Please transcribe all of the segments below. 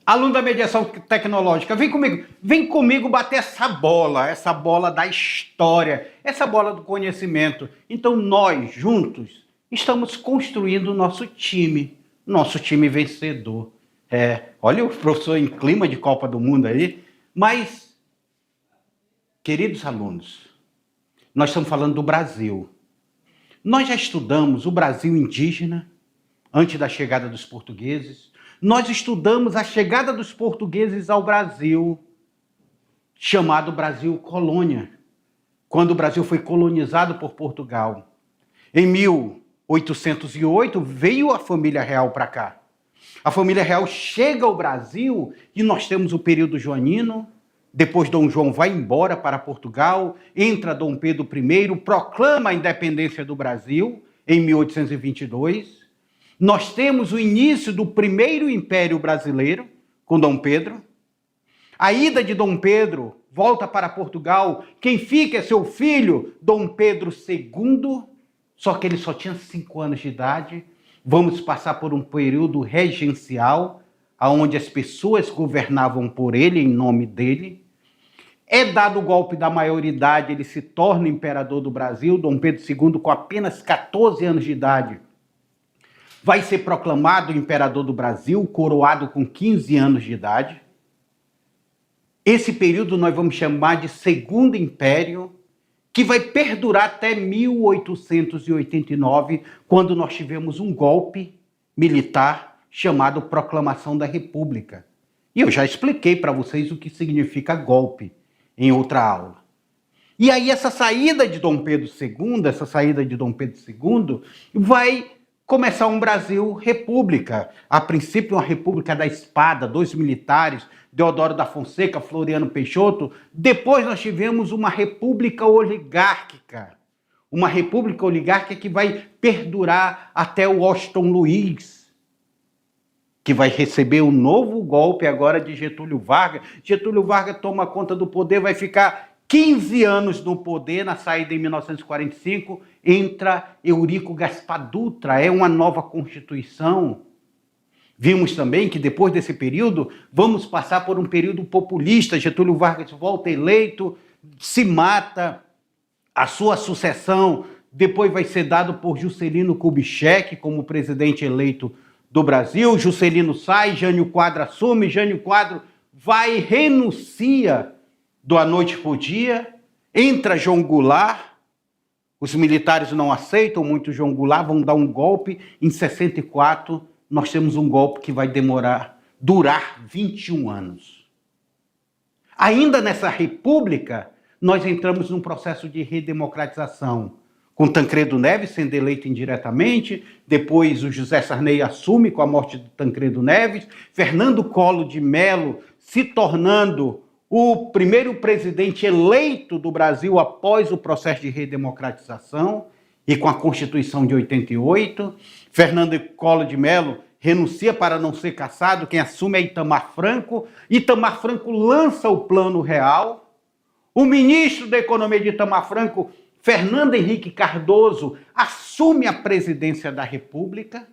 Aluno da mediação tecnológica, vem comigo bater essa bola da história, essa bola do conhecimento. Então nós, juntos, estamos construindo o nosso time vencedor. Olha o professor em clima de Copa do Mundo aí, mas, queridos alunos, nós estamos falando do Brasil. Nós já estudamos o Brasil indígena, antes da chegada dos portugueses. Nós estudamos a chegada dos portugueses ao Brasil, chamado Brasil Colônia, quando o Brasil foi colonizado por Portugal. Em 1808 veio a família real para cá. A família real chega ao Brasil e nós temos o período joanino. Depois Dom João vai embora para Portugal, entra Dom Pedro I, proclama a independência do Brasil em 1822. Nós temos o início do primeiro Império Brasileiro, com Dom Pedro. A ida de Dom Pedro volta para Portugal. Quem fica é seu filho, Dom Pedro II, só que ele só tinha 5 anos de idade. Vamos passar por um período regencial, onde as pessoas governavam por ele, em nome dele. É dado o golpe da maioridade, ele se torna imperador do Brasil. Dom Pedro II, com apenas 14 anos de idade, vai ser proclamado imperador do Brasil, coroado com 15 anos de idade. Esse período nós vamos chamar de Segundo Império, que vai perdurar até 1889, quando nós tivemos um golpe militar chamado Proclamação da República. E eu já expliquei para vocês o que significa golpe em outra aula. E aí essa saída de Dom Pedro II, vai começar um Brasil república. A princípio, uma república da espada, 2 militares, Deodoro da Fonseca, Floriano Peixoto. Depois nós tivemos uma república oligárquica. Uma república oligárquica que vai perdurar até o Washington Luiz, que vai receber um novo golpe agora de Getúlio Vargas. Getúlio Vargas toma conta do poder, vai ficar 15 anos no poder. Na saída em 1945, entra Eurico Gaspar Dutra, é uma nova Constituição. Vimos também que depois desse período, vamos passar por um período populista. Getúlio Vargas volta eleito, se mata, a sua sucessão depois vai ser dado por Juscelino Kubitschek como presidente eleito do Brasil. Juscelino sai, Jânio Quadro assume, Jânio Quadro renuncia da noite para o dia, entra João Goulart, os militares não aceitam muito João Goulart, vão dar um golpe. Em 64, nós temos um golpe que vai durar 21 anos. Ainda nessa república, nós entramos num processo de redemocratização, com Tancredo Neves sendo eleito indiretamente, depois o José Sarney assume com a morte de Tancredo Neves, Fernando Collor de Mello se tornando o primeiro presidente eleito do Brasil após o processo de redemocratização e com a Constituição de 88. Fernando Collor de Mello renuncia para não ser cassado, quem assume é Itamar Franco. Itamar Franco lança o Plano Real. O ministro da Economia de Itamar Franco, Fernando Henrique Cardoso, assume a presidência da República,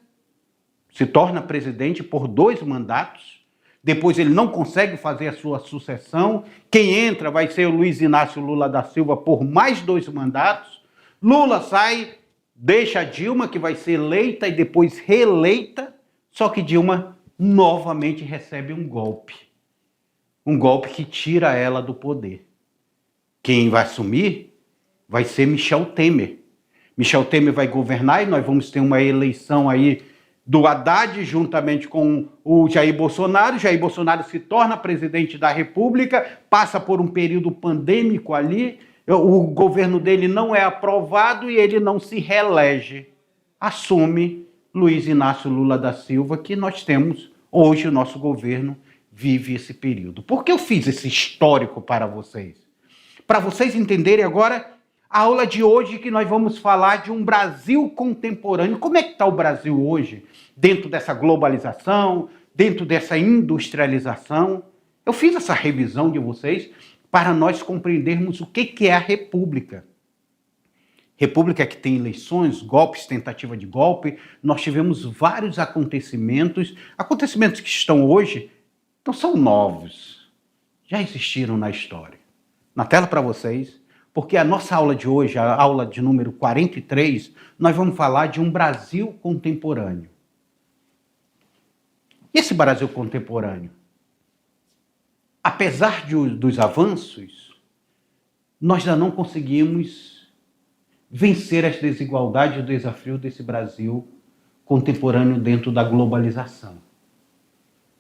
se torna presidente por 2 mandatos. Depois ele não consegue fazer a sua sucessão. Quem entra vai ser o Luiz Inácio Lula da Silva por mais 2 mandatos. Lula sai, deixa a Dilma, que vai ser eleita e depois reeleita, só que Dilma novamente recebe um golpe. Um golpe que tira ela do poder. Quem vai assumir vai ser Michel Temer. Michel Temer vai governar e nós vamos ter uma eleição aí do Haddad juntamente com o Jair Bolsonaro. Jair Bolsonaro se torna presidente da República, passa por um período pandêmico ali, o governo dele não é aprovado e ele não se reelege. Assume Luiz Inácio Lula da Silva, que nós temos hoje, o nosso governo vive esse período. Por que eu fiz esse histórico para vocês? Para vocês entenderem agora a aula de hoje, que nós vamos falar de um Brasil contemporâneo. Como é que está o Brasil hoje, dentro dessa globalização, dentro dessa industrialização? Eu fiz essa revisão de vocês para nós compreendermos o que é a República. República que tem eleições, golpes, tentativa de golpe. Nós tivemos vários acontecimentos que estão hoje Não são novos, já existiram na história. Na tela para vocês, porque a nossa aula de hoje, a aula de número 43, nós vamos falar de um Brasil contemporâneo. E esse Brasil contemporâneo, apesar dos avanços, nós ainda não conseguimos vencer as desigualdades e o desafio desse Brasil contemporâneo dentro da globalização.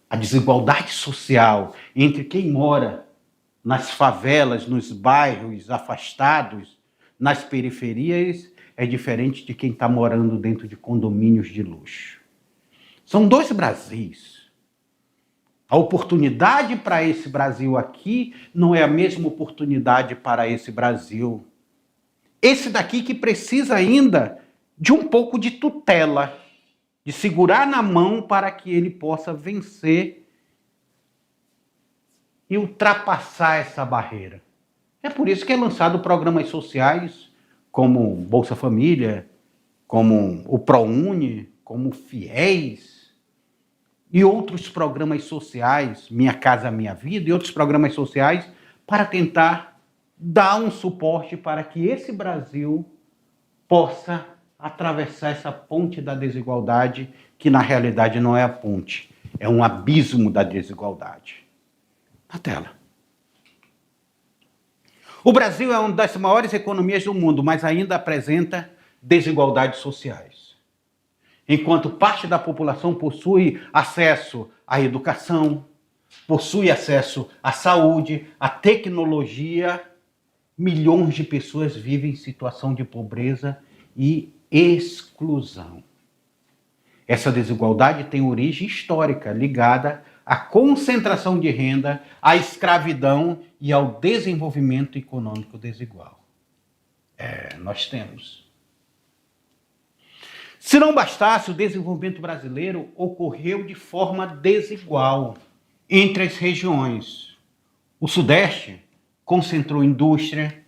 A desigualdade social entre quem mora nas favelas, nos bairros afastados, nas periferias, é diferente de quem está morando dentro de condomínios de luxo. São dois Brasis. A oportunidade para esse Brasil aqui não é a mesma oportunidade para esse Brasil. Esse daqui que precisa ainda de um pouco de tutela, de segurar na mão para que ele possa vencer e ultrapassar essa barreira. É por isso que é lançado programas sociais como Bolsa Família, como o ProUni, como o FIES e outros programas sociais, Minha Casa Minha Vida e outros programas sociais para tentar dar um suporte para que esse Brasil possa atravessar essa ponte da desigualdade, que na realidade não é a ponte, é um abismo da desigualdade. Na tela. O Brasil é uma das maiores economias do mundo, mas ainda apresenta desigualdades sociais. Enquanto parte da população possui acesso à educação, possui acesso à saúde, à tecnologia, milhões de pessoas vivem em situação de pobreza e exclusão. Essa desigualdade tem origem histórica ligada à concentração de renda, à escravidão e ao desenvolvimento econômico desigual. Nós temos. Se não bastasse, o desenvolvimento brasileiro ocorreu de forma desigual entre as regiões. O Sudeste concentrou indústria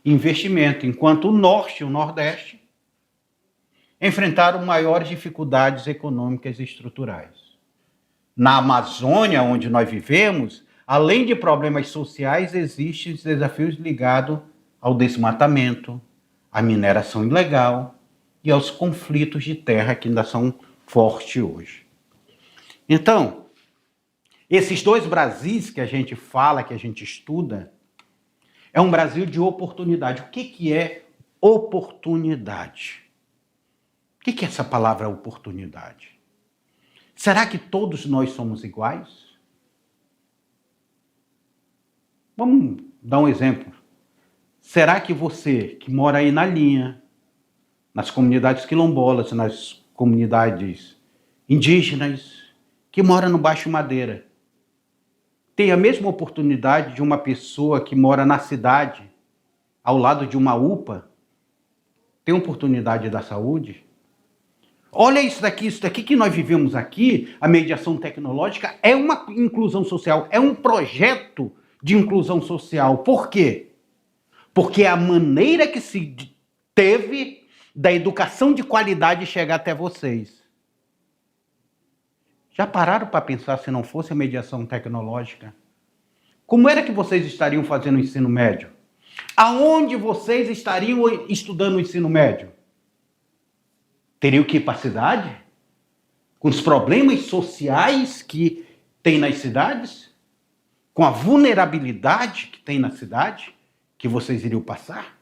e investimento, enquanto o Norte e o Nordeste enfrentaram maiores dificuldades econômicas e estruturais. Na Amazônia, onde nós vivemos, além de problemas sociais, existem desafios ligados ao desmatamento, à mineração ilegal e aos conflitos de terra que ainda são fortes hoje. Então, esses dois Brasis que a gente fala, que a gente estuda, é um Brasil de oportunidade. O que é oportunidade? O que é essa palavra oportunidade? Será que todos nós somos iguais? Vamos dar um exemplo. Será que você, que mora aí na linha, nas comunidades quilombolas, nas comunidades indígenas, que mora no Baixo Madeira, tem a mesma oportunidade de uma pessoa que mora na cidade, ao lado de uma UPA, tem oportunidade da saúde? Olha isso daqui que nós vivemos aqui, a mediação tecnológica é uma inclusão social, é um projeto de inclusão social. Por quê? Porque é a maneira que se teve da educação de qualidade chegar até vocês. Já pararam para pensar se não fosse a mediação tecnológica? Como era que vocês estariam fazendo o ensino médio? Aonde vocês estariam estudando o ensino médio? Teriam que ir para a cidade? Com os problemas sociais que tem nas cidades? Com a vulnerabilidade que tem na cidade? Que vocês iriam passar?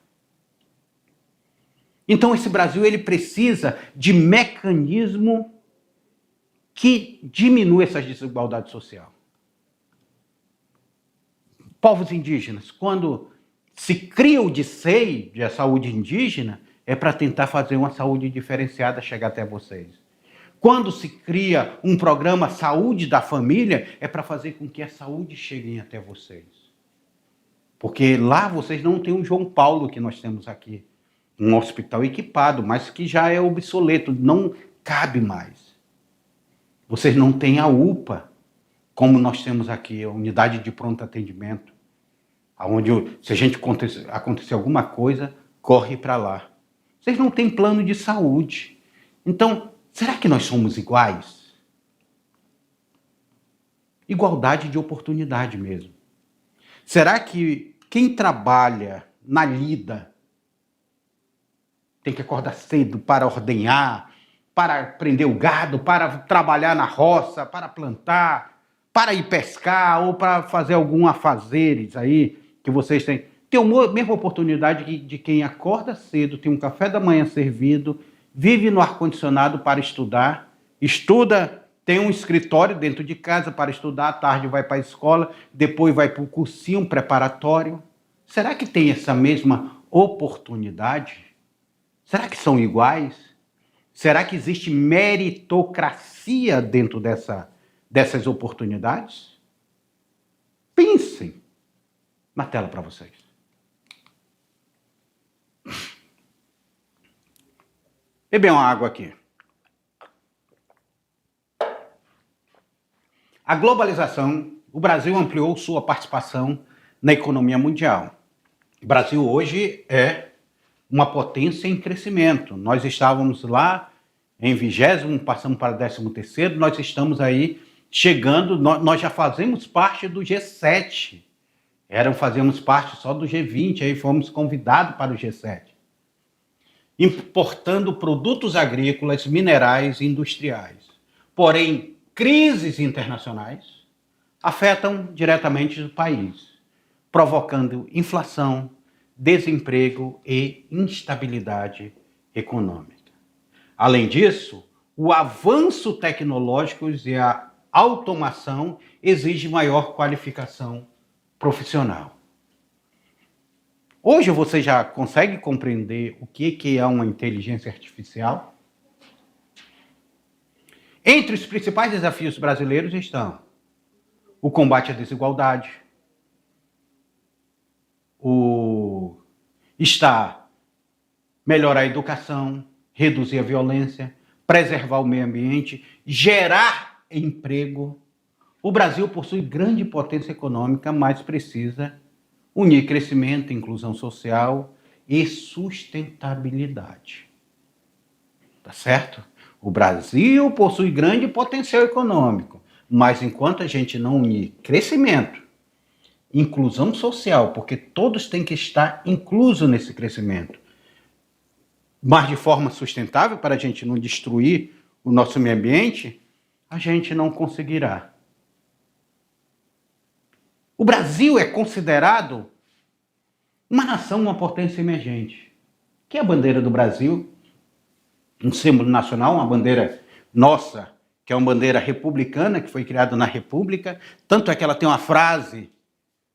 Então esse Brasil ele precisa de mecanismo que diminua essa desigualdade social. Povos indígenas, quando se cria o DICEI, de saúde indígena, é para tentar fazer uma saúde diferenciada chegar até vocês. Quando se cria um programa Saúde da Família, é para fazer com que a saúde chegue até vocês. Porque lá vocês não têm o João Paulo que nós temos aqui. Um hospital equipado, mas que já é obsoleto, não cabe mais. Vocês não têm a UPA, como nós temos aqui, a unidade de pronto atendimento, onde se a gente acontecer alguma coisa, corre para lá. Vocês não têm plano de saúde. Então, será que nós somos iguais? igualdade de oportunidade mesmo. Será que quem trabalha na lida tem que acordar cedo para ordenhar, para prender o gado, para trabalhar na roça, para plantar, para ir pescar ou para fazer algum afazeres aí que vocês têm? Tem a mesma oportunidade de quem acorda cedo, tem um café da manhã servido, vive no ar-condicionado para estudar, estuda, tem um escritório dentro de casa para estudar, à tarde vai para a escola, depois vai para o cursinho preparatório. Será que tem essa mesma oportunidade? Será que são iguais? Será que existe meritocracia dentro dessas oportunidades? Pensem na tela para vocês. Beber uma água aqui. A globalização, o Brasil ampliou sua participação na economia mundial. O Brasil hoje é uma potência em crescimento. Nós estávamos lá em 20º, passamos para 13º, nós estamos aí chegando, nós já fazemos parte do G7. Fazíamos parte só do G20, aí fomos convidados para o G7. Importando produtos agrícolas, minerais e industriais. Porém, crises internacionais afetam diretamente o país, provocando inflação, desemprego e instabilidade econômica. Além disso, o avanço tecnológico e a automação exigem maior qualificação profissional. Hoje você já consegue compreender o que é uma inteligência artificial? Entre os principais desafios brasileiros estão o combate à desigualdade, melhorar a educação, reduzir a violência, preservar o meio ambiente, gerar emprego. O Brasil possui grande potência econômica, mas precisa unir crescimento, inclusão social e sustentabilidade. Tá certo? O Brasil possui grande potencial econômico, mas enquanto a gente não unir crescimento, inclusão social, porque todos têm que estar inclusos nesse crescimento, mas de forma sustentável, para a gente não destruir o nosso meio ambiente, a gente não conseguirá. O Brasil é considerado uma nação, uma potência emergente. Que é a bandeira do Brasil, um símbolo nacional, uma bandeira nossa, que é uma bandeira republicana, que foi criada na República. Tanto é que ela tem uma frase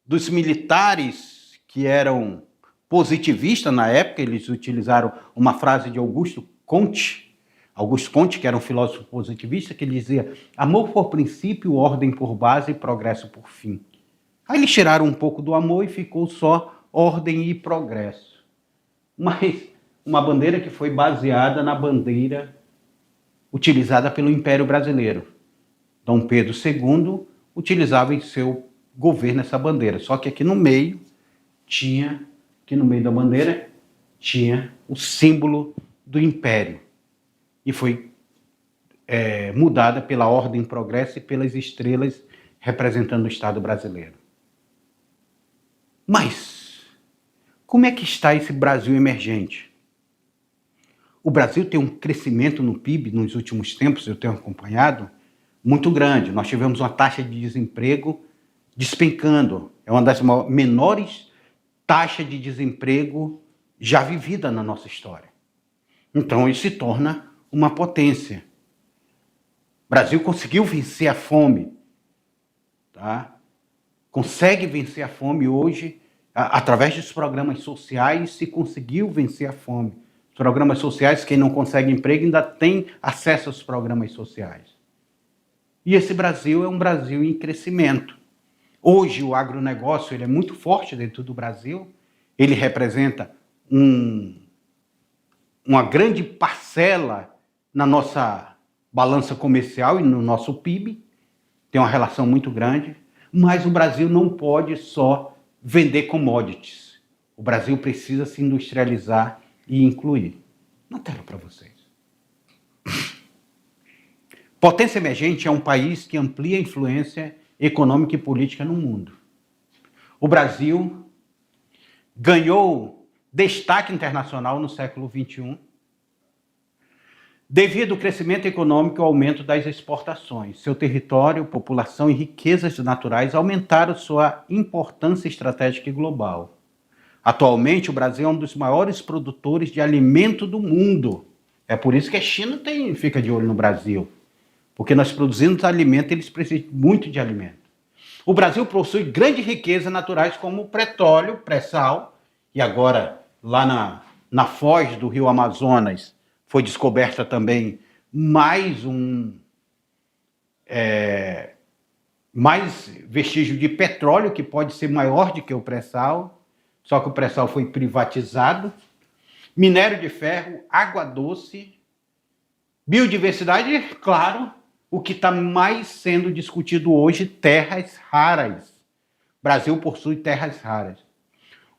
dos militares que eram positivistas na época, eles utilizaram uma frase de Augusto Comte, que era um filósofo positivista, que ele dizia: amor por princípio, ordem por base e progresso por fim. Aí eles tiraram um pouco do amor e ficou só ordem e progresso. Mas uma bandeira que foi baseada na bandeira utilizada pelo Império Brasileiro. Dom Pedro II utilizava em seu governo essa bandeira, só que aqui no meio da bandeira tinha o símbolo do Império e foi mudada pela ordem e progresso e pelas estrelas representando o Estado brasileiro. Mas como é que está esse Brasil emergente? O Brasil tem um crescimento no PIB nos últimos tempos, eu tenho acompanhado, muito grande. Nós tivemos uma taxa de desemprego despencando. É uma das menores taxas de desemprego já vivida na nossa história. Então, ele se torna uma potência. O Brasil conseguiu vencer a fome. Tá? Consegue vencer a fome hoje, através dos programas sociais, se conseguiu vencer a fome. Os programas sociais, quem não consegue emprego ainda tem acesso aos programas sociais. E esse Brasil é um Brasil em crescimento. Hoje o agronegócio ele é muito forte dentro do Brasil, ele representa uma grande parcela na nossa balança comercial e no nosso PIB, tem uma relação muito grande, mas o Brasil não pode só vender commodities. O Brasil precisa se industrializar e incluir. Na tela para vocês. Potência emergente é um país que amplia a influência econômica e política no mundo. O Brasil ganhou destaque internacional no século XXI devido ao crescimento econômico e ao aumento das exportações. Seu território, população e riquezas naturais aumentaram sua importância estratégica e global. Atualmente, o Brasil é um dos maiores produtores de alimento do mundo. É por isso que a China fica de olho no Brasil, porque nós produzimos alimento, eles precisam muito de alimento. O Brasil possui grandes riquezas naturais como petróleo, pré-sal, e agora lá na foz do rio Amazonas foi descoberta também mais vestígio de petróleo, que pode ser maior do que o pré-sal, só que o pré-sal foi privatizado. Minério de ferro, água doce, biodiversidade, claro, o que está mais sendo discutido hoje, terras raras. O Brasil possui terras raras.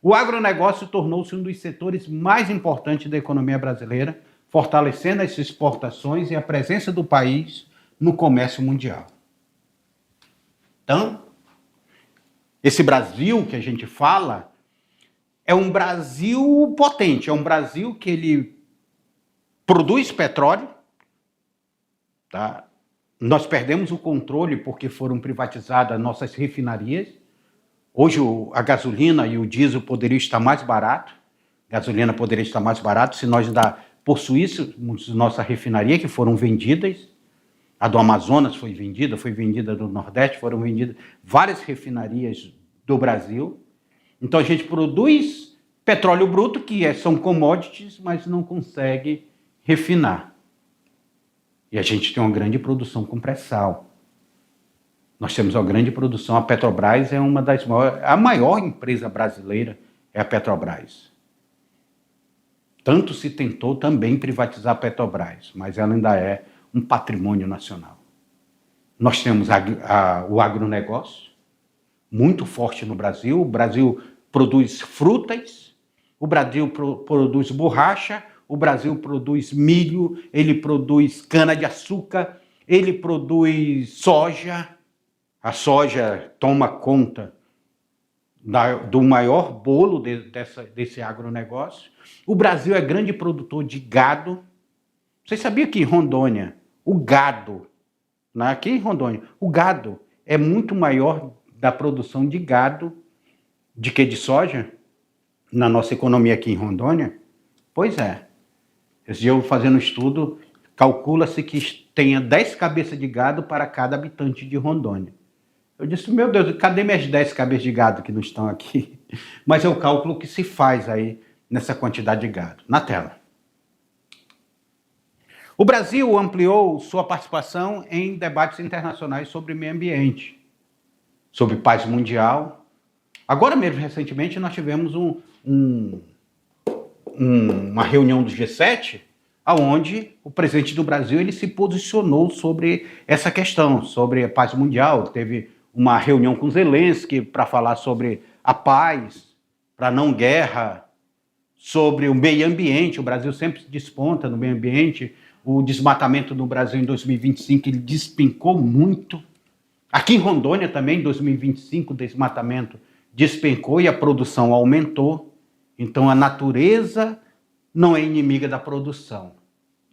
O agronegócio tornou-se um dos setores mais importantes da economia brasileira, fortalecendo as exportações e a presença do país no comércio mundial. Então, esse Brasil que a gente fala é um Brasil potente, é um Brasil que ele produz petróleo, tá? Nós perdemos o controle porque foram privatizadas nossas refinarias. Hoje a gasolina e o diesel poderiam estar mais barato. A gasolina poderia estar mais barato se nós ainda possuíssemos nossa refinaria, que foram vendidas. A do Amazonas foi vendida do Nordeste, foram vendidas várias refinarias do Brasil. Então a gente produz petróleo bruto, que são commodities, mas não consegue refinar. E a gente tem uma grande produção com pré-sal. Nós temos uma grande produção. A Petrobras é uma das maiores, a maior empresa brasileira é a Petrobras. Tanto se tentou também privatizar a Petrobras, mas ela ainda é um patrimônio nacional. Nós temos o agronegócio, muito forte no Brasil. O Brasil produz frutas, o Brasil produz borracha, o Brasil produz milho, ele produz cana-de-açúcar, ele produz soja. A soja toma conta do maior bolo desse agronegócio. O Brasil é grande produtor de gado. Você sabia que em Rondônia, o gado, aqui em Rondônia, o gado é muito maior da produção de gado do que de soja na nossa economia aqui em Rondônia? Pois é. Esse dia eu fazendo um estudo, calcula-se que tenha 10 cabeças de gado para cada habitante de Rondônia. Eu disse, meu Deus, cadê minhas 10 cabeças de gado que não estão aqui? Mas é o cálculo que se faz aí nessa quantidade de gado. Na tela. O Brasil ampliou sua participação em debates internacionais sobre meio ambiente, sobre paz mundial. Agora mesmo, recentemente, nós tivemos uma reunião do G7, onde o presidente do Brasil ele se posicionou sobre essa questão, sobre a paz mundial. Teve uma reunião com Zelensky para falar sobre a paz, para não guerra, sobre o meio ambiente. O Brasil sempre desponta no meio ambiente. O desmatamento no Brasil em 2025 ele despencou muito. Aqui em Rondônia também, em 2025, o desmatamento despencou e a produção aumentou. Então a natureza não é inimiga da produção.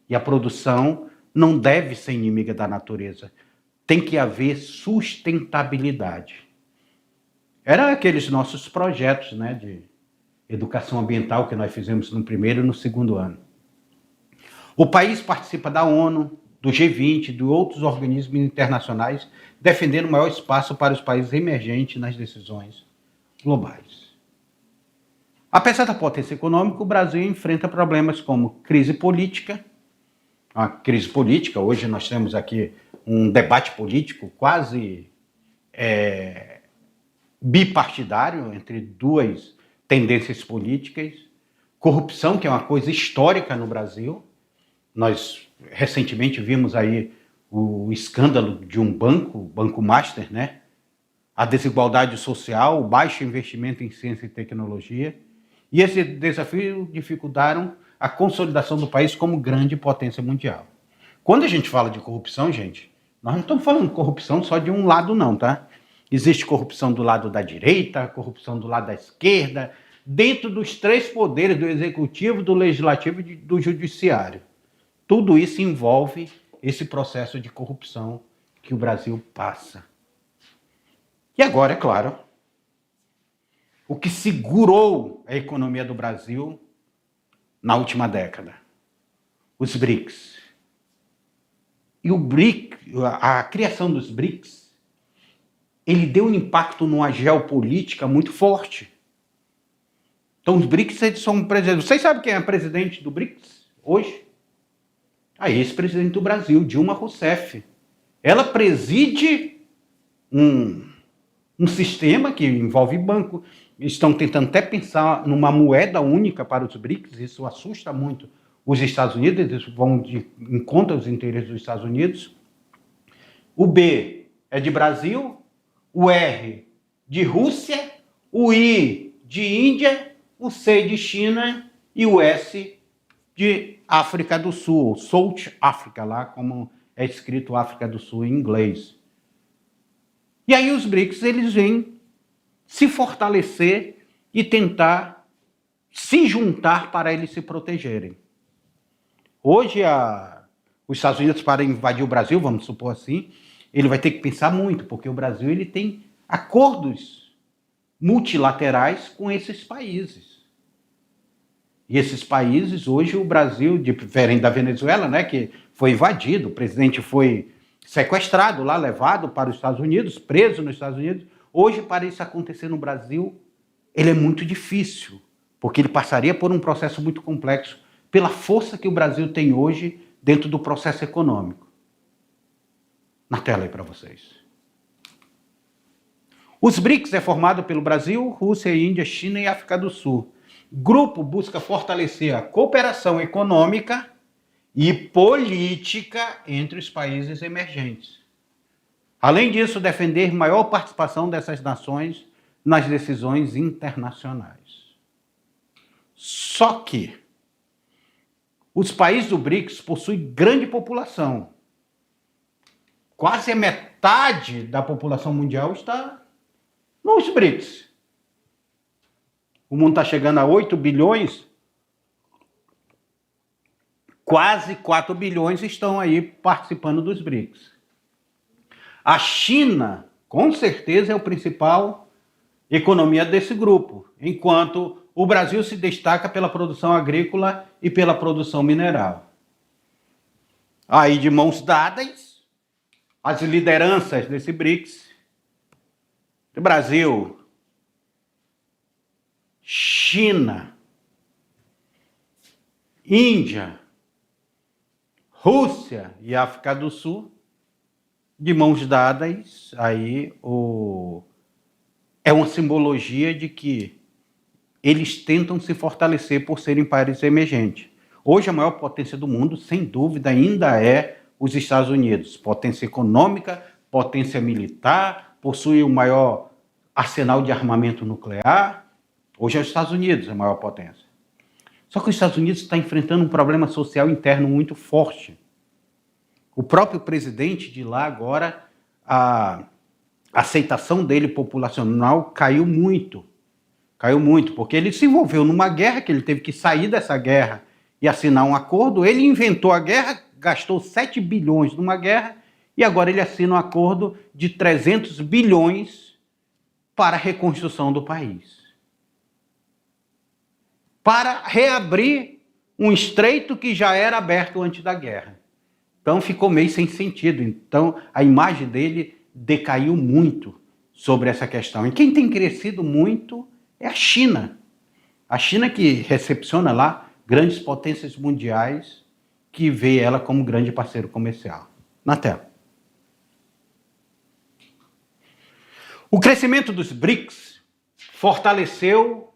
E a produção não deve ser inimiga da natureza. Tem que haver sustentabilidade. Eram aqueles nossos projetos, né, de educação ambiental que nós fizemos no primeiro e no segundo ano. O país participa da ONU, do G20, de outros organismos internacionais, defendendo maior espaço para os países emergentes nas decisões globais. Apesar da potência econômica, o Brasil enfrenta problemas como crise política. A crise política, hoje nós temos aqui um debate político quase bipartidário entre duas tendências políticas. Corrupção, que é uma coisa histórica no Brasil. Nós recentemente vimos aí o escândalo de um banco, o Banco Master, né? A desigualdade social, o baixo investimento em ciência e tecnologia. E esse desafio dificultaram a consolidação do país como grande potência mundial. Quando a gente fala de corrupção, gente, nós não estamos falando de corrupção só de um lado não, tá? Existe corrupção do lado da direita, corrupção do lado da esquerda, dentro dos três poderes, do executivo, do legislativo e do judiciário. Tudo isso envolve esse processo de corrupção que o Brasil passa. E agora, é claro, o que segurou a economia do Brasil na última década, os BRICS. E a criação dos BRICS, ele deu um impacto numa geopolítica muito forte. Então os BRICS, eles são presidentes. Vocês sabem quem é presidente do BRICS hoje? A ex-presidente do Brasil, Dilma Rousseff. Ela preside um sistema que envolve banco. Estão tentando até pensar numa moeda única para os BRICS. Isso assusta muito os Estados Unidos. Eles vão em contra dos interesses dos Estados Unidos. O B é de Brasil, o R de Rússia, o I de Índia, o C de China e o S de África do Sul, South Africa, lá como é escrito África do Sul em inglês. E aí os BRICS, eles vêm se fortalecer e tentar se juntar para eles se protegerem. Hoje, os Estados Unidos, para invadir o Brasil, vamos supor assim, ele vai ter que pensar muito, porque o Brasil ele tem acordos multilaterais com esses países. E esses países, hoje o Brasil, diferente da Venezuela, né, que foi invadido, o presidente foi sequestrado lá, levado para os Estados Unidos, preso nos Estados Unidos. Hoje, para isso acontecer no Brasil, ele é muito difícil, porque ele passaria por um processo muito complexo, pela força que o Brasil tem hoje dentro do processo econômico. Na tela aí para vocês. Os BRICS é formado pelo Brasil, Rússia, Índia, China e África do Sul. O grupo busca fortalecer a cooperação econômica e política entre os países emergentes. Além disso, defender maior participação dessas nações nas decisões internacionais. Só que os países do BRICS possuem grande população. Quase a metade da população mundial está nos BRICS. O mundo está chegando a 8 bilhões. Quase 4 bilhões estão aí participando dos BRICS. A China, com certeza, é o principal economia desse grupo, enquanto o Brasil se destaca pela produção agrícola e pela produção mineral. Aí, de mãos dadas, as lideranças desse BRICS, Brasil, China, Índia, Rússia e África do Sul, de mãos dadas, aí é uma simbologia de que eles tentam se fortalecer por serem países emergentes. Hoje a maior potência do mundo, sem dúvida, ainda é os Estados Unidos. Potência econômica, potência militar, possui o maior arsenal de armamento nuclear. Hoje é os Estados Unidos a maior potência. Só que os Estados Unidos está enfrentando um problema social interno muito forte. O próprio presidente de lá agora, a aceitação dele populacional caiu muito. Caiu muito, porque ele se envolveu numa guerra, que ele teve que sair dessa guerra e assinar um acordo. Ele inventou a guerra, gastou 7 bilhões numa guerra, e agora ele assina um acordo de 300 bilhões para a reconstrução do país. Para reabrir um estreito que já era aberto antes da guerra. Então ficou meio sem sentido. Então a imagem dele decaiu muito sobre essa questão. E quem tem crescido muito é a China. A China que recepciona lá grandes potências mundiais, que vê ela como grande parceiro comercial. Na tela. O crescimento dos BRICS fortaleceu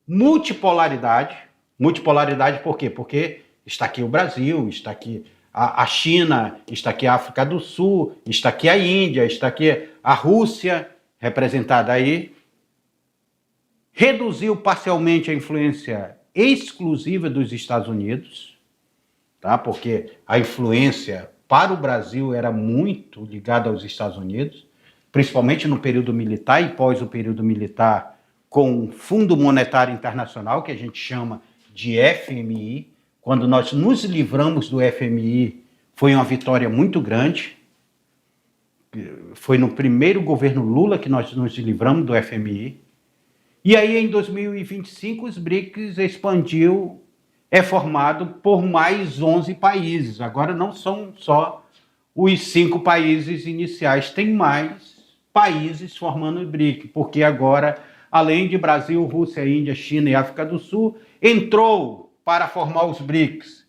multipolaridade. Multipolaridade por quê? Porque está aqui o Brasil, está aqui a China, está aqui a África do Sul, está aqui a Índia, está aqui a Rússia, representada aí. Reduziu parcialmente a influência exclusiva dos Estados Unidos, tá? Porque a influência para o Brasil era muito ligada aos Estados Unidos. principalmente no período militar e pós o período militar, com o Fundo Monetário Internacional, que a gente chama de FMI. Quando nós nos livramos do FMI, foi uma vitória muito grande. Foi no primeiro governo Lula que nós nos livramos do FMI. E aí, em 2025, os BRICS expandiu, é formado por mais 11 países. Agora não são só os 5 países iniciais, tem mais países formando o BRIC, porque agora, além de Brasil, Rússia, Índia, China e África do Sul, entrou para formar os BRICS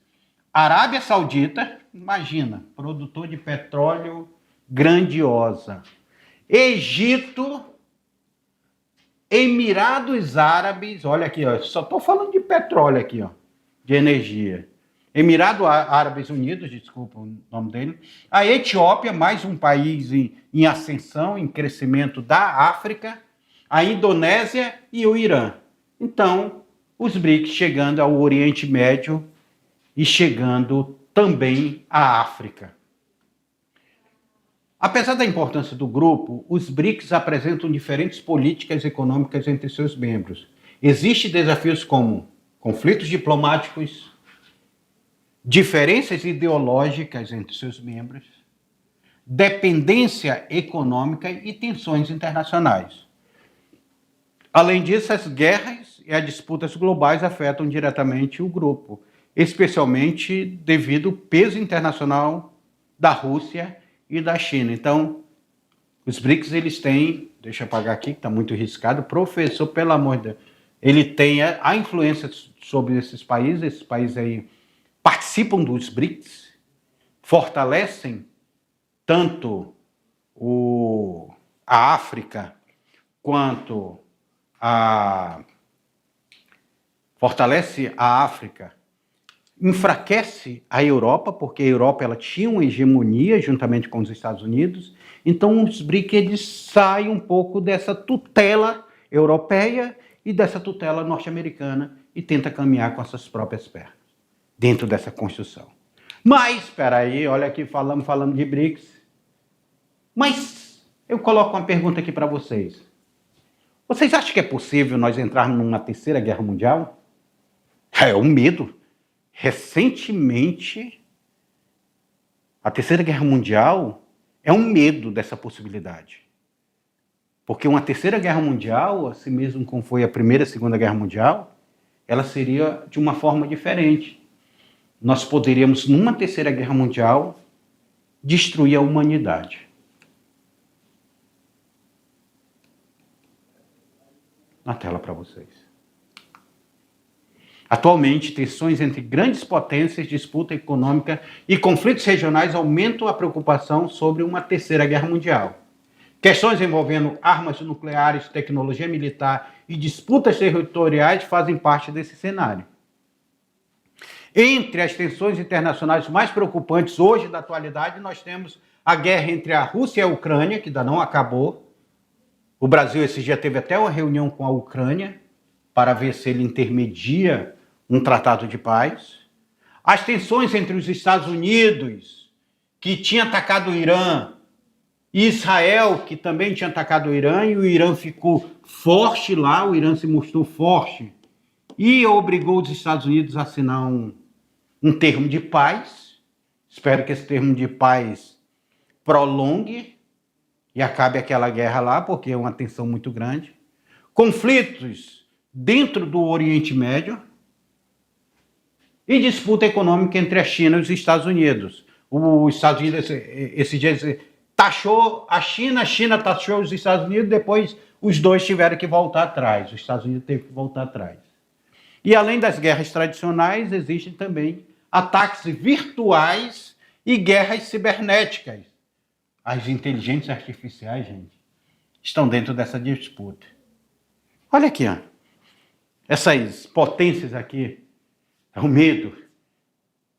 Arábia Saudita, imagina, produtor de petróleo grandiosa, Egito, Emirados Árabes, olha aqui, ó, só estou falando de petróleo aqui, ó, de energia. Emirados Árabes Unidos, desculpa o nome dele. A Etiópia, mais um país em ascensão, em crescimento da África. A Indonésia e o Irã. Então, os BRICS chegando ao Oriente Médio e chegando também à África. Apesar da importância do grupo, os BRICS apresentam diferentes políticas econômicas entre seus membros. Existem desafios como conflitos diplomáticos, diferenças ideológicas entre seus membros, dependência econômica e tensões internacionais. Além disso, as guerras e as disputas globais afetam diretamente o grupo, especialmente devido ao peso internacional da Rússia e da China. Então, os BRICS, eles têm, deixa eu apagar aqui que está muito riscado, professor, pelo amor de Deus, ele tem a influência sobre esses países aí participam dos BRICS, fortalecem tanto a África quanto fortalece a África, enfraquece a Europa, porque a Europa ela tinha uma hegemonia juntamente com os Estados Unidos. Então os BRICS eles saem um pouco dessa tutela europeia e dessa tutela norte-americana e tenta caminhar com as suas próprias pernas dentro dessa construção. Mas, espera aí, olha aqui, falando de BRICS. Mas eu coloco uma pergunta aqui para vocês. Vocês acham que é possível nós entrarmos numa terceira guerra mundial? É um medo. Recentemente, a terceira guerra mundial é um medo dessa possibilidade. Porque uma terceira guerra mundial, assim mesmo como foi a primeira e a segunda guerra mundial, ela seria de uma forma diferente. Nós poderíamos, numa terceira guerra mundial, destruir a humanidade. Na tela para vocês. Atualmente, tensões entre grandes potências, disputa econômica e conflitos regionais aumentam a preocupação sobre uma terceira guerra mundial. Questões envolvendo armas nucleares, tecnologia militar e disputas territoriais fazem parte desse cenário. Entre as tensões internacionais mais preocupantes hoje da atualidade, nós temos a guerra entre a Rússia e a Ucrânia, que ainda não acabou. O Brasil esse dia teve até uma reunião com a Ucrânia para ver se ele intermedia um tratado de paz. As tensões entre os Estados Unidos, que tinha atacado o Irã, e Israel, que também tinha atacado o Irã, e o Irã ficou forte lá, o Irã se mostrou forte e obrigou os Estados Unidos a assinar um termo de paz. Espero que esse termo de paz prolongue e acabe aquela guerra lá, porque é uma tensão muito grande. Conflitos dentro do Oriente Médio e disputa econômica entre a China e os Estados Unidos. Os Estados Unidos, esses dias, taxou a China taxou os Estados Unidos, depois os dois tiveram que voltar atrás. Os Estados Unidos teve que voltar atrás. E além das guerras tradicionais, existem também ataques virtuais e guerras cibernéticas. As inteligências artificiais, gente, estão dentro dessa disputa. Olha aqui, ó. Essas potências aqui, é o medo.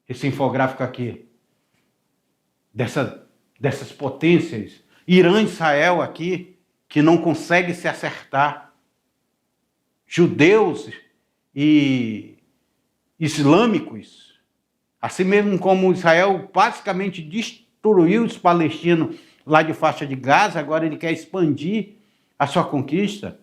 Esse infográfico aqui, dessas potências, Irã e Israel aqui, que não conseguem se acertar. Judeus e islâmicos, assim mesmo como Israel basicamente destruiu os palestinos lá de faixa de Gaza, agora ele quer expandir a sua conquista.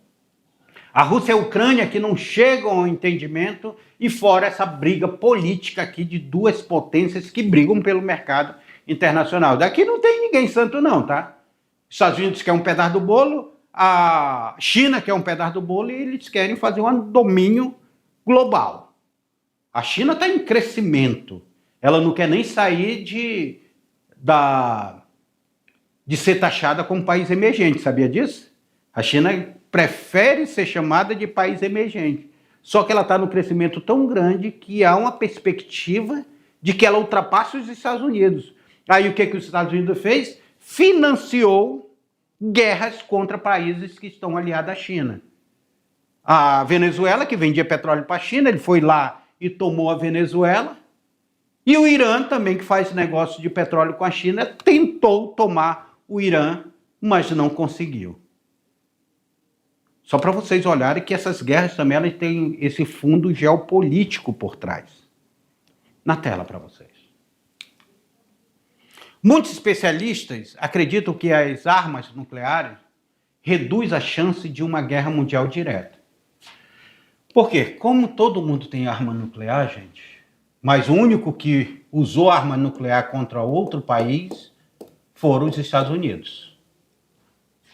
A Rússia e a Ucrânia que não chegam ao entendimento, e fora essa briga política aqui de duas potências que brigam pelo mercado internacional. Daqui não tem ninguém santo não, tá? Os Estados Unidos quer um pedaço do bolo, a China quer um pedaço do bolo, e eles querem fazer um domínio global. A China está em crescimento. Ela não quer nem sair de ser taxada como país emergente, sabia disso? A China prefere ser chamada de país emergente. Só que ela está no crescimento tão grande que há uma perspectiva de que ela ultrapasse os Estados Unidos. Aí o que os Estados Unidos fez? Financiou guerras contra países que estão aliados à China. A Venezuela, que vendia petróleo para a China, ele foi lá e tomou a Venezuela. E o Irã também, que faz negócio de petróleo com a China, tentou tomar o Irã, mas não conseguiu. Só para vocês olharem que essas guerras também elas têm esse fundo geopolítico por trás. Na tela para vocês. Muitos especialistas acreditam que as armas nucleares reduzem a chance de uma guerra mundial direta. Por quê? Como todo mundo tem arma nuclear, gente, mas o único que usou arma nuclear contra outro país foram os Estados Unidos.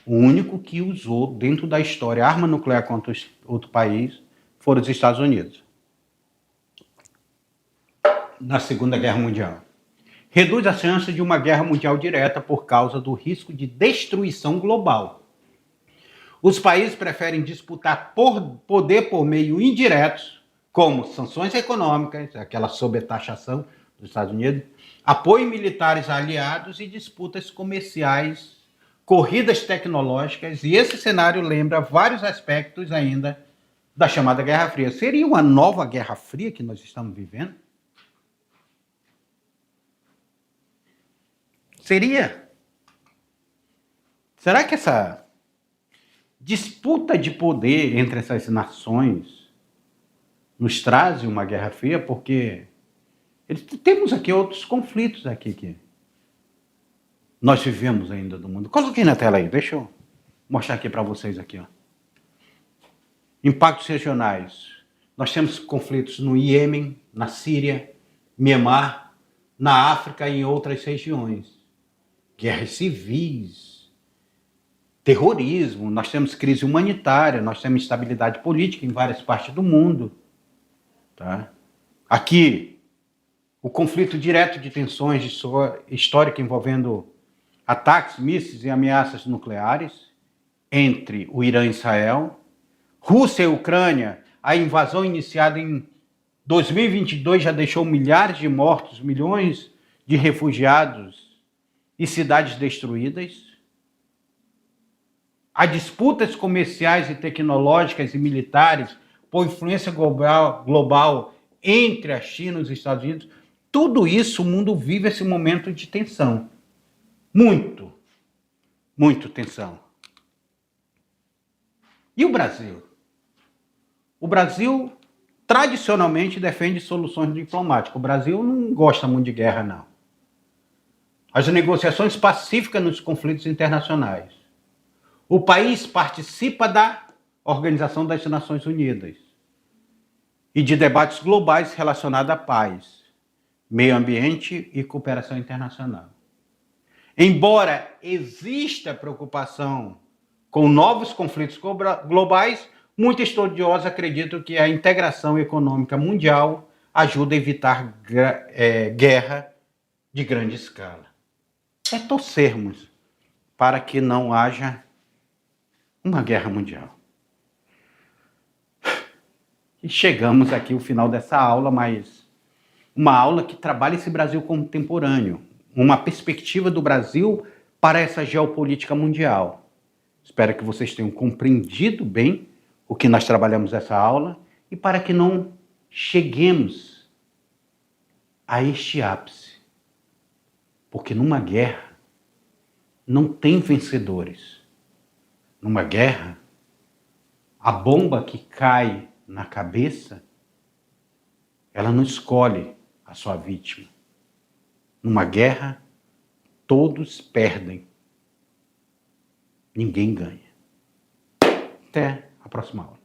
O único que usou, dentro da história, arma nuclear contra outro país foram os Estados Unidos. Na Segunda Guerra Mundial. Reduz a chance de uma guerra mundial direta por causa do risco de destruição global. Os países preferem disputar poder por meio indiretos, como sanções econômicas, aquela sobretaxação dos Estados Unidos, apoio militares a aliados e disputas comerciais, corridas tecnológicas, e esse cenário lembra vários aspectos ainda da chamada Guerra Fria. Seria uma nova Guerra Fria que nós estamos vivendo? Seria? Será que essa disputa de poder entre essas nações nos traz uma Guerra Fria? Porque temos aqui outros conflitos aqui que nós vivemos ainda no mundo. Coloquei na tela aí, deixa eu mostrar aqui para vocês aqui, ó. Impactos regionais. Nós temos conflitos no Iêmen, na Síria, Mianmar, na África e em outras regiões. Guerras civis, terrorismo, nós temos crise humanitária, nós temos instabilidade política em várias partes do mundo. Tá? Aqui, o conflito direto de tensões históricas envolvendo ataques, mísseis e ameaças nucleares entre o Irã e Israel, Rússia e Ucrânia, a invasão iniciada em 2022 já deixou milhares de mortos, milhões de refugiados e cidades destruídas. Há disputas comerciais e tecnológicas e militares por influência global entre a China e os Estados Unidos. Tudo isso, o mundo vive esse momento de tensão. Muito tensão. E o Brasil? O Brasil tradicionalmente defende soluções diplomáticas. O Brasil não gosta muito de guerra, não. As negociações pacíficas nos conflitos internacionais. O país participa da Organização das Nações Unidas e de debates globais relacionados à paz, meio ambiente e cooperação internacional. Embora exista preocupação com novos conflitos globais, muitos estudiosos acreditam que a integração econômica mundial ajuda a evitar guerra de grande escala. É torcermos para que não haja uma guerra mundial. E chegamos aqui ao final dessa aula, mas uma aula que trabalha esse Brasil contemporâneo, uma perspectiva do Brasil para essa geopolítica mundial. Espero que vocês tenham compreendido bem o que nós trabalhamos nessa aula e para que não cheguemos a este ápice. Porque numa guerra não tem vencedores. Numa guerra, a bomba que cai na cabeça, ela não escolhe a sua vítima. Numa guerra, todos perdem ninguém ganha. Até a próxima aula.